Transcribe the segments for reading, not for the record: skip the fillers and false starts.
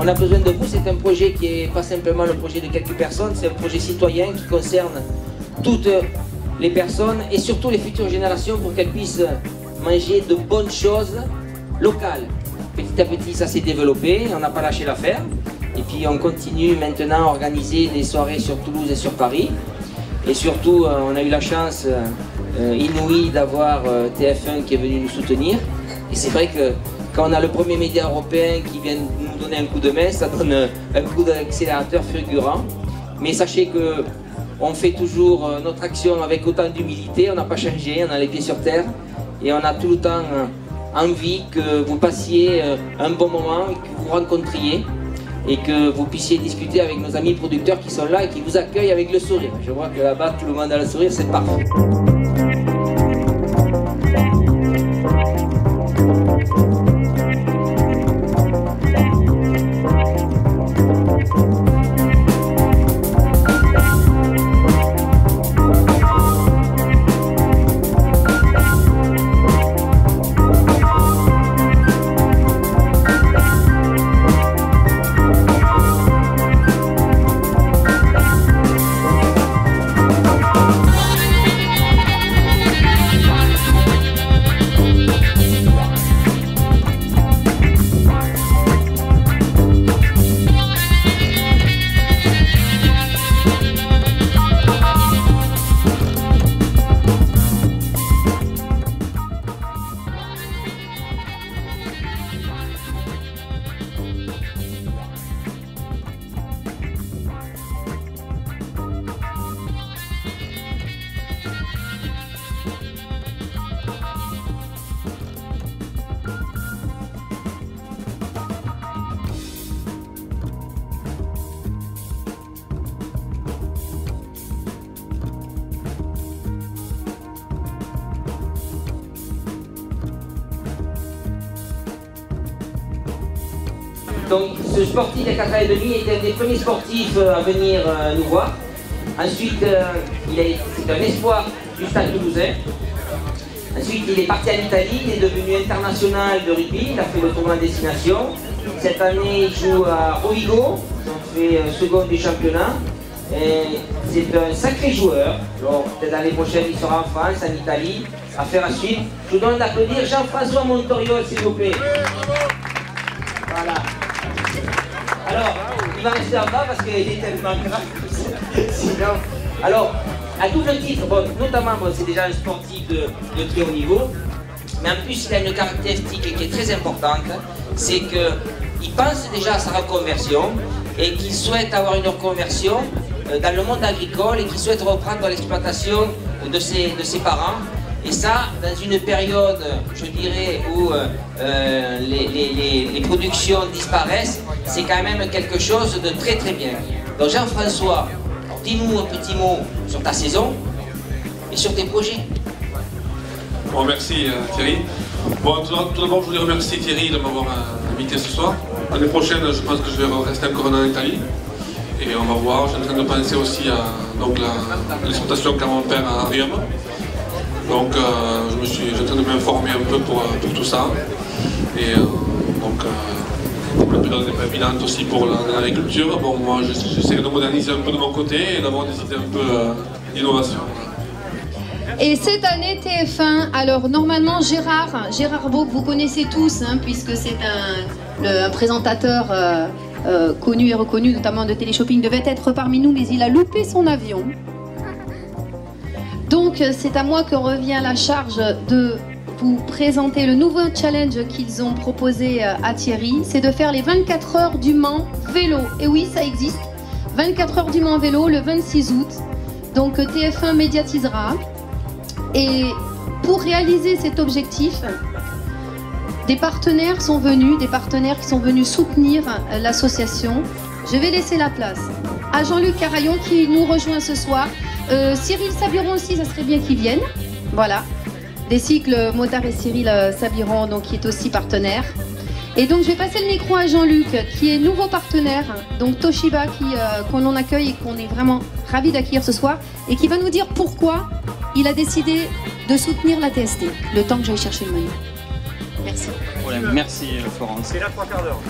on a besoin de vous. C'est un projet qui n'est pas simplement le projet de quelques personnes, c'est un projet citoyen qui concerne toutes les personnes et surtout les futures générations pour qu'elles puissent manger de bonnes choses locales. Petit à petit, ça s'est développé, on n'a pas lâché l'affaire. Et puis on continue maintenant à organiser des soirées sur Toulouse et sur Paris. Et surtout, on a eu la chance inouïe d'avoir TF1 qui est venu nous soutenir. Et c'est vrai que quand on a le premier média européen qui vient nous donner un coup de main, ça donne un coup d'accélérateur fulgurant. Mais sachez que on fait toujours notre action avec autant d'humilité, on n'a pas changé, on a les pieds sur terre. Et on a tout le temps envie que vous passiez un bon moment, et que vous rencontriez. Et que vous puissiez discuter avec nos amis producteurs qui sont là et qui vous accueillent avec le sourire. Je vois que là-bas, tout le monde a le sourire, c'est parfait. Donc ce sportif à 4 ans et demi était un des premiers sportifs à venir nous voir. Ensuite, c'est un espoir du Stade Toulousain. Ensuite, il est parti en Italie, il est devenu international de rugby, il a fait le tournoi de destination. Cette année, il joue à Rovigo, il fait second du championnat. C'est un sacré joueur. Peut-être l'année prochaine, il sera en France, en Italie, affaire à suivre. Je vous demande d'applaudir Jean-François Montoriol, s'il vous plaît. Voilà. Alors, il va rester en bas parce qu'il est tellement grave. Sinon, alors, à double titre, bon, notamment, bon, c'est déjà un sportif de très haut niveau, mais en plus, il a une caractéristique qui est très importante, c'est qu'il pense déjà à sa reconversion et qu'il souhaite avoir une reconversion dans le monde agricole et qu'il souhaite reprendre l'exploitation de ses parents. Et ça, dans une période, je dirais, où les productions disparaissent, c'est quand même quelque chose de très très bien. Donc Jean-François, dis-nous un petit mot sur ta saison et sur tes projets. Bon, merci Thierry. Bon, tout d'abord, je voulais remercier Thierry de m'avoir invité ce soir. L'année prochaine, je pense que je vais rester encore en Italie. Et on va voir, je suis en train de penser aussi à l'exploitation qu'a mon père à Riom. Donc je suis en train de m'informer un peu pour tout ça. Et comme la période n'est pas évidente aussi pour l'agriculture, bon, moi j'essaie de moderniser un peu de mon côté et d'avoir des idées un peu d'innovation. Et cette année TF1, alors normalement Gérard Beau, que vous connaissez tous, hein, puisque c'est un présentateur connu et reconnu, notamment de téléshopping, devait être parmi nous, mais il a loupé son avion. Donc c'est à moi que revient la charge de vous présenter le nouveau challenge qu'ils ont proposé à Thierry. C'est de faire les 24 heures du Mans vélo. Et oui, ça existe. 24 heures du Mans vélo le 26 août. Donc TF1 médiatisera. Et pour réaliser cet objectif, des partenaires sont venus, des partenaires qui sont venus soutenir l'association. Je vais laisser la place à Jean-Luc Carayon qui nous rejoint ce soir. Cyril Sabiron aussi, ça serait bien qu'il vienne. Voilà. Des cycles Motard et Cyril Sabiron, donc qui est aussi partenaire. Et donc je vais passer le micro à Jean-Luc, qui est nouveau partenaire, donc Toshiba, qu'on accueille et qu'on est vraiment ravis d'accueillir ce soir, et qui va nous dire pourquoi il a décidé de soutenir la TST, le temps que j'aille chercher le menu. Merci. Merci Florence. C'est là 3 quarts d'heure.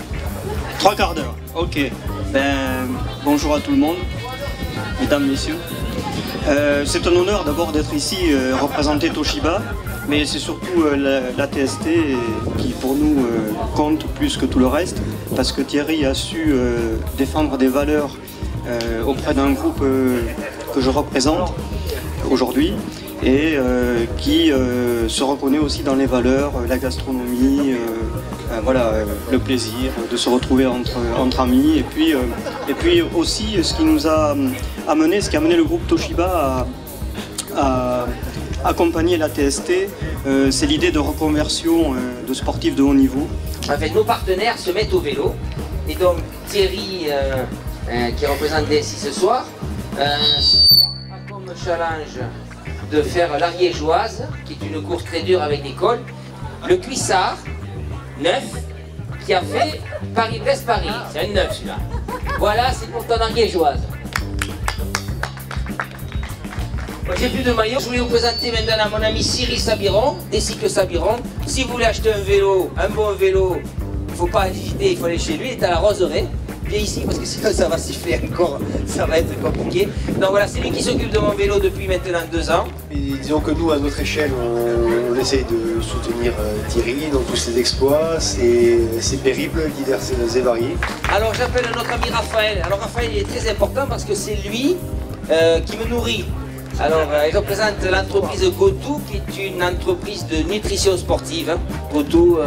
3 quarts d'heure, ok. Bonjour à tout le monde, mesdames, messieurs. C'est un honneur d'abord d'être ici, représenter Toshiba, mais c'est surtout la TST qui pour nous compte plus que tout le reste, parce que Thierry a su défendre des valeurs auprès d'un groupe que je représente aujourd'hui, et qui se reconnaît aussi dans les valeurs, la gastronomie, voilà, le plaisir de se retrouver entre amis, et puis aussi ce qui nous a amené, ce qui a amené le groupe Toshiba à accompagner la TST, c'est l'idée de reconversion de sportifs de haut niveau. En fait, nos partenaires se mettent au vélo, et donc Thierry, qui représente DSI ce soir, a comme challenge de faire l'Ariégeoise, qui est une course très dure avec des cols, le Cuissard, 9, qui a fait Paris-Brest-Paris, c'est un 9 celui-là. Voilà, c'est pour ton Ariégeoise. J'ai plus de maillot, je voulais vous présenter maintenant mon ami Cyril Sabiron, des cycles Sabiron. Si vous voulez acheter un vélo, un bon vélo, il ne faut pas hésiter, il faut aller chez lui, il est à la Roseraie. Viens ici parce que sinon ça va siffler encore, ça va être compliqué. Donc voilà, c'est lui qui s'occupe de mon vélo depuis maintenant 2 ans. Et disons que nous, à notre échelle, on essaye de soutenir Thierry dans tous ses exploits, ses périples divers et variés. Alors j'appelle notre ami Raphaël. Alors Raphaël il est très important parce que c'est lui qui me nourrit. Alors il représente l'entreprise GoTo, qui est une entreprise de nutrition sportive. Hein. GoTo,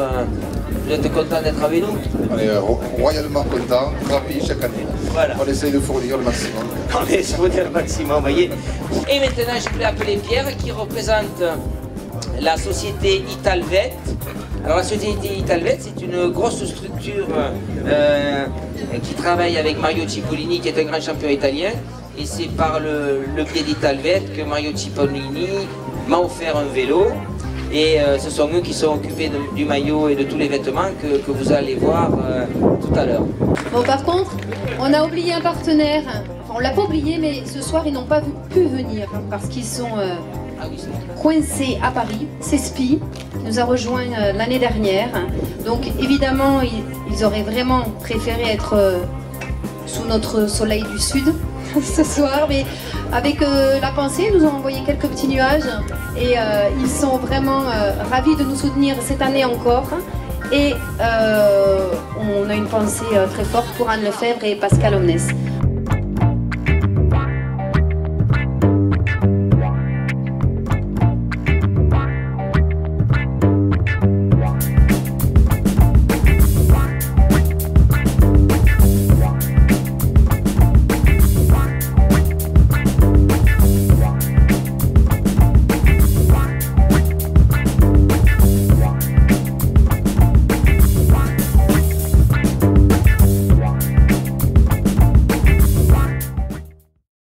vous êtes content d'être avec nous? On est royalement content, ravis chaque année. Voilà. On essaye de fournir le maximum. On essaie de fournir le maximum, vous voyez. Et maintenant, je voulais appeler Pierre, qui représente la société Italvet. Alors la société Italvet, c'est une grosse structure qui travaille avec Mario Cipollini, qui est un grand champion italien. Et c'est par le biais d'Italvet que Mario Cipollini m'a offert un vélo. Et ce sont eux qui sont occupés du maillot et de tous les vêtements que vous allez voir tout à l'heure. Bon, par contre, on a oublié un partenaire. Enfin, on l'a pas oublié, mais ce soir, ils n'ont pas pu venir parce qu'ils sont coincés à Paris. C'est Spi, qui nous a rejoint l'année dernière. Donc, évidemment, ils auraient vraiment préféré être sous notre soleil du sud ce soir, mais avec la pensée, ils nous ont envoyé quelques petits nuages et ils sont vraiment ravis de nous soutenir cette année encore. Et on a une pensée très forte pour Anne Lefebvre et Pascal Omnes.